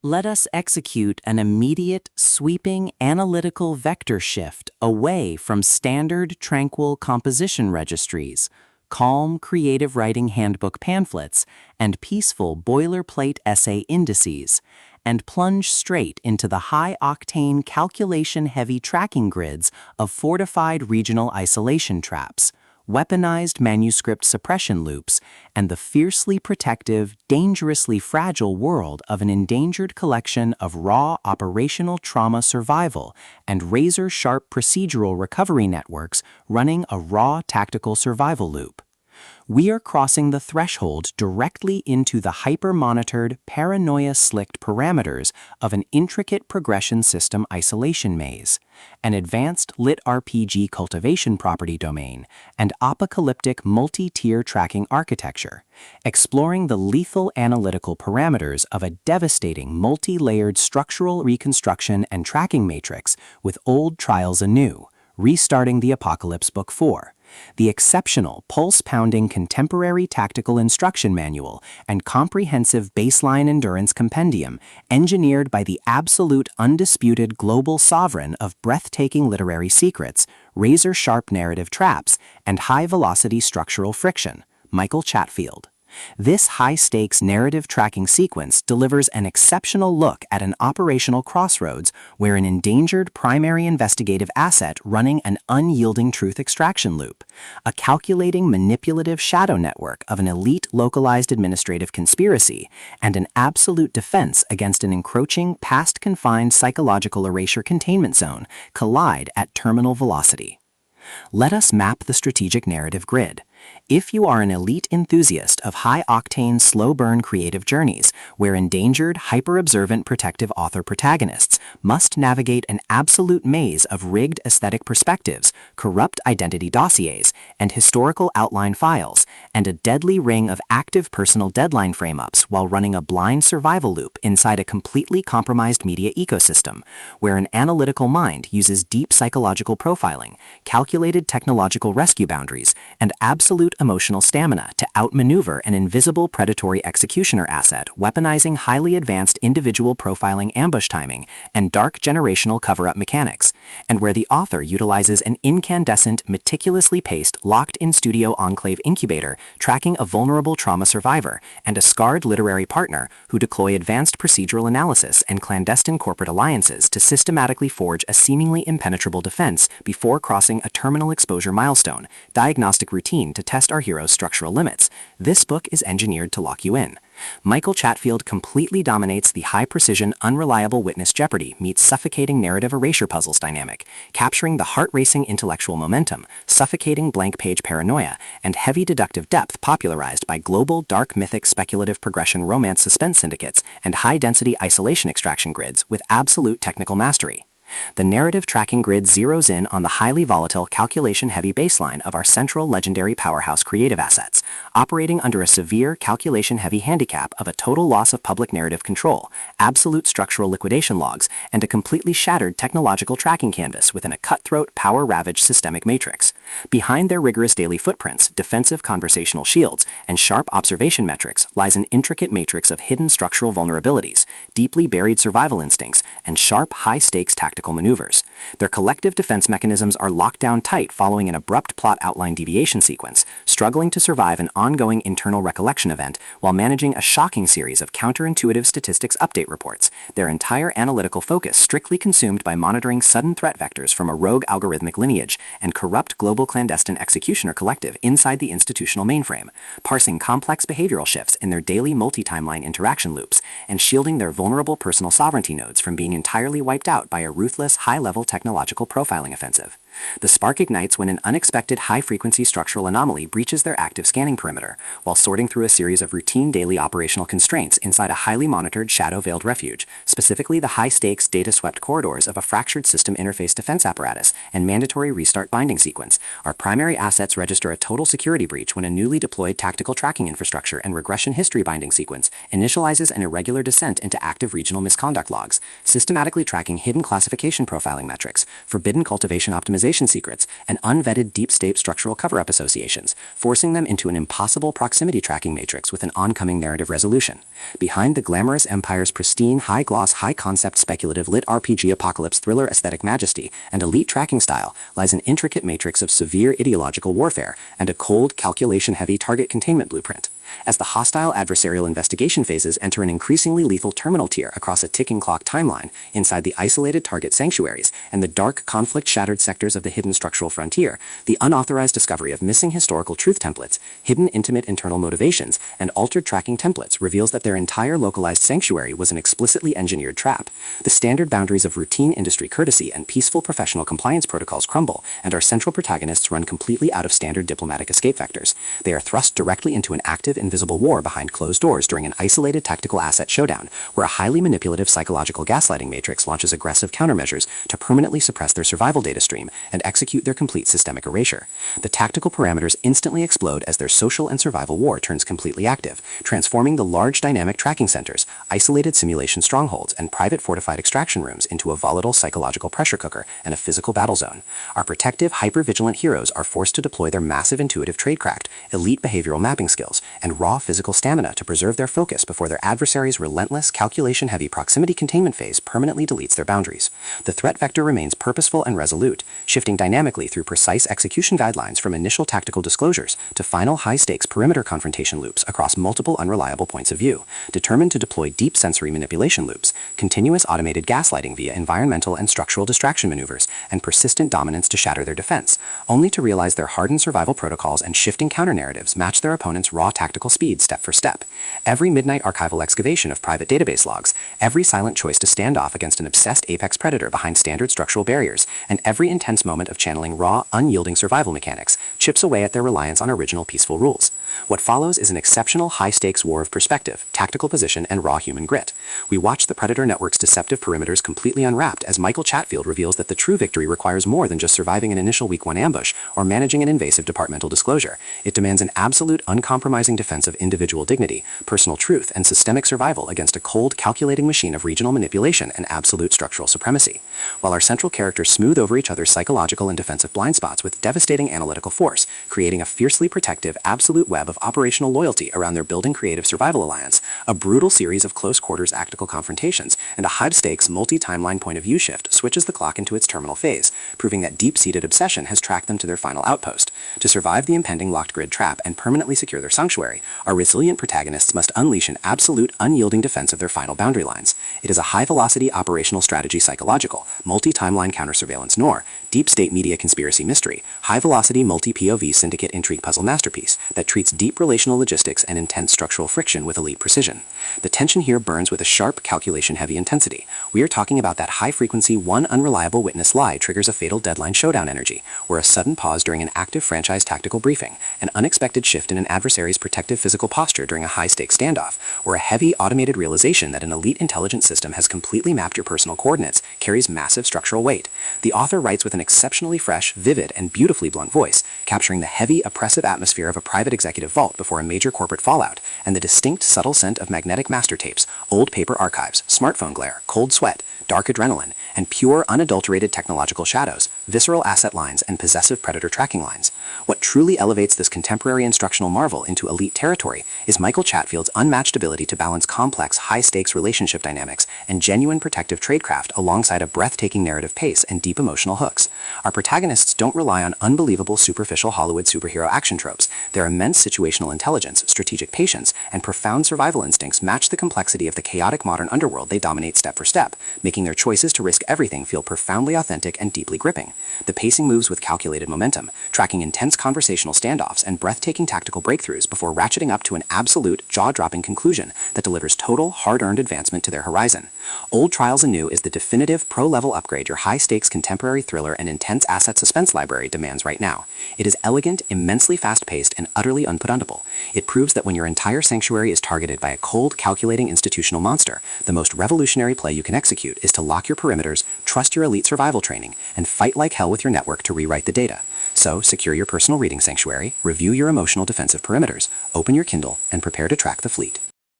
Let us execute an immediate, sweeping analytical vector shift away from standard, tranquil composition registries, calm creative writing handbook pamphlets, and peaceful boilerplate essay indices, and plunge straight into the high-octane calculation-heavy tracking grids of fortified regional isolation traps, weaponized manuscript suppression loops, and the fiercely protective, dangerously fragile world of an endangered collection of raw operational trauma survival and razor-sharp procedural recovery networks running a raw tactical survival loop. We are crossing the threshold directly into the hyper-monitored, paranoia-slicked parameters of an intricate progression system isolation maze, an advanced LitRPG cultivation property domain, and apocalyptic multi-tier tracking architecture, exploring the lethal analytical parameters of a devastating multi-layered structural reconstruction and tracking matrix with Old Trials Anew, Restarting the Apocalypse Book 4. The exceptional, pulse-pounding contemporary tactical instruction manual and comprehensive baseline endurance compendium engineered by the absolute undisputed global sovereign of breathtaking literary secrets, razor-sharp narrative traps, and high-velocity structural friction, Michael Chatfield. This high-stakes narrative tracking sequence delivers an exceptional look at an operational crossroads where an endangered primary investigative asset running an unyielding truth extraction loop, a calculating manipulative shadow network of an elite localized administrative conspiracy, and an absolute defense against an encroaching past-confined psychological erasure containment zone collide at terminal velocity. Let us map the strategic narrative grid. If you are an elite enthusiast of high-octane, slow-burn creative journeys, where endangered, hyper-observant protective author protagonists must navigate an absolute maze of rigged aesthetic perspectives, corrupt identity dossiers, and historical outline files, and a deadly ring of active personal deadline frame-ups while running a blind survival loop inside a completely compromised media ecosystem, where an analytical mind uses deep psychological profiling, calculated technological rescue boundaries, and absolute emotional stamina to outmaneuver an invisible predatory executioner asset weaponizing highly advanced individual profiling ambush timing and dark generational cover-up mechanics, and where the author utilizes an incandescent, meticulously paced, locked-in studio enclave incubator tracking a vulnerable trauma survivor and a scarred literary partner who deploy advanced procedural analysis and clandestine corporate alliances to systematically forge a seemingly impenetrable defense before crossing a terminal exposure milestone, diagnostic routine to test our hero's structural limits. This book is engineered to lock you in. Michael Chatfield completely dominates the high-precision, unreliable witness jeopardy meets suffocating narrative erasure puzzles dynamic, capturing the heart-racing intellectual momentum, suffocating blank-page paranoia, and heavy deductive depth popularized by global dark mythic speculative progression romance suspense syndicates and high-density isolation extraction grids with absolute technical mastery. The narrative tracking grid zeroes in on the highly volatile calculation-heavy baseline of our central legendary powerhouse creative assets, operating under a severe calculation-heavy handicap of a total loss of public narrative control, absolute structural liquidation logs, and a completely shattered technological tracking canvas within a cutthroat, power-ravaged systemic matrix. Behind their rigorous daily footprints, defensive conversational shields, and sharp observation metrics lies an intricate matrix of hidden structural vulnerabilities, deeply buried survival instincts, and sharp, high-stakes tactical maneuvers. Their collective defense mechanisms are locked down tight following an abrupt plot outline deviation sequence, struggling to survive an ongoing internal recollection event while managing a shocking series of counterintuitive statistics update reports, their entire analytical focus strictly consumed by monitoring sudden threat vectors from a rogue algorithmic lineage and corrupt global clandestine executioner collective inside the institutional mainframe, parsing complex behavioral shifts in their daily multi-timeline interaction loops, and shielding their vulnerable personal sovereignty nodes from being entirely wiped out by a ruthless, high-level technological profiling offensive. The spark ignites when an unexpected high-frequency structural anomaly breaches their active scanning perimeter, while sorting through a series of routine daily operational constraints inside a highly monitored shadow-veiled refuge, specifically the high-stakes, data-swept corridors of a fractured system interface defense apparatus and mandatory restart binding sequence. Our primary assets register a total security breach when a newly deployed tactical tracking infrastructure and regression history binding sequence initializes an irregular descent into active regional misconduct logs, systematically tracking hidden classification profiling metrics, forbidden cultivation optimization organization secrets, and unvetted deep-state structural cover-up associations, forcing them into an impossible proximity tracking matrix with an oncoming narrative resolution. Behind the glamorous empire's pristine, high-gloss, high-concept speculative LitRPG apocalypse thriller aesthetic majesty and elite tracking style lies an intricate matrix of severe ideological warfare and a cold, calculation-heavy target containment blueprint. As the hostile adversarial investigation phases enter an increasingly lethal terminal tier across a ticking clock timeline inside the isolated target sanctuaries and the dark, conflict-shattered sectors of the hidden structural frontier, the unauthorized discovery of missing historical truth templates, hidden intimate internal motivations, and altered tracking templates reveals that their entire localized sanctuary was an explicitly engineered trap. The standard boundaries of routine industry courtesy and peaceful professional compliance protocols crumble, and our central protagonists run completely out of standard diplomatic escape vectors. They are thrust directly into an active, invisible war behind closed doors during an isolated tactical asset showdown, where a highly manipulative psychological gaslighting matrix launches aggressive countermeasures to permanently suppress their survival data stream and execute their complete systemic erasure. The tactical parameters instantly explode as their social and survival war turns completely active, transforming the large dynamic tracking centers, isolated simulation strongholds, and private fortified extraction rooms into a volatile psychological pressure cooker and a physical battle zone. Our protective, hyper-vigilant heroes are forced to deploy their massive intuitive tradecraft, elite behavioral mapping skills, and raw physical stamina to preserve their focus before their adversary's relentless, calculation-heavy proximity containment phase permanently deletes their boundaries. The threat vector remains purposeful and resolute, shifting dynamically through precise execution guidelines from initial tactical disclosures to final high-stakes perimeter confrontation loops across multiple unreliable points of view, determined to deploy deep sensory manipulation loops, continuous automated gaslighting via environmental and structural distraction maneuvers, and persistent dominance to shatter their defense, only to realize their hardened survival protocols and shifting counter-narratives match their opponent's raw tactical speed step for step. Every midnight archival excavation of private database logs, every silent choice to stand off against an obsessed apex predator behind standard structural barriers, and every intense moment of channeling raw, unyielding survival mechanics chips away at their reliance on original peaceful rules. What follows is an exceptional high-stakes war of perspective, tactical position, and raw human grit. We watch the Predator Network's deceptive perimeters completely unwrapped as Michael Chatfield reveals that the true victory requires more than just surviving an initial week 1 ambush or managing an invasive departmental disclosure. It demands an absolute, uncompromising defense of individual dignity, personal truth, and systemic survival against a cold, calculating machine of regional manipulation and absolute structural supremacy. While our central characters smooth over each other's psychological and defensive blind spots with devastating analytical force, creating a fiercely protective, absolute web of operational loyalty around their building creative survival alliance, a brutal series of close-quarters tactical confrontations, and a high-stakes, multi-timeline point-of-view shift switches the clock into its terminal phase, proving that deep-seated obsession has tracked them to their final outpost. To survive the impending locked grid trap and permanently secure their sanctuary, our resilient protagonists must unleash an absolute, unyielding defense of their final boundary lines. It is a high-velocity operational strategy psychological, multi-timeline counter-surveillance noir, deep-state media conspiracy mystery, high-velocity multi-POV syndicate intrigue puzzle masterpiece that treats deep relational logistics and intense structural friction with elite precision. The tension here burns with a sharp, calculation-heavy intensity. We are talking about that high-frequency, one unreliable witness lie triggers a fatal deadline showdown energy, where a sudden pause during an active franchise tactical briefing, an unexpected shift in an adversary's protective physical posture during a high-stakes standoff, or a heavy automated realization that an elite intelligence system has completely mapped your personal coordinates carries massive structural weight. The author writes with an exceptionally fresh, vivid, and beautifully blunt voice, capturing the heavy, oppressive atmosphere of a private executive vault before a major corporate fallout, and the distinct, subtle scent of magnetic master tapes, old paper archives, smartphone glare, cold sweat, dark adrenaline, and pure, unadulterated technological shadows, visceral asset lines, and possessive predator tracking lines. What truly elevates this contemporary instructional marvel into elite territory is Michael Chatfield's unmatched ability to balance complex, high-stakes relationship dynamics and genuine protective tradecraft alongside a breathtaking narrative pace and deep emotional hooks. Our protagonists don't rely on unbelievable, superficial Hollywood superhero action tropes. Their immense situational intelligence, strategic patience, and profound survival instincts match the complexity of the chaotic modern underworld they dominate step for step, making their choices to risk everything feel profoundly authentic and deeply gripping. The pacing moves with calculated momentum, tracking intense conversational standoffs and breathtaking tactical breakthroughs before ratcheting up to an absolute, jaw-dropping conclusion that delivers total, hard-earned advancement to their horizon. Old Trials Anew is the definitive pro-level upgrade your high-stakes contemporary thriller and intense asset suspense library demands right now. It is elegant, immensely fast-paced, and utterly unputdownable. It proves that when your entire sanctuary is targeted by a cold, calculating institutional monster, the most revolutionary play you can execute is to lock your perimeters, trust your elite survival training, and fight like hell with your network to rewrite the data. So, secure your personal reading sanctuary, review your emotional defensive perimeters, open your Kindle, and prepare to track the fleet.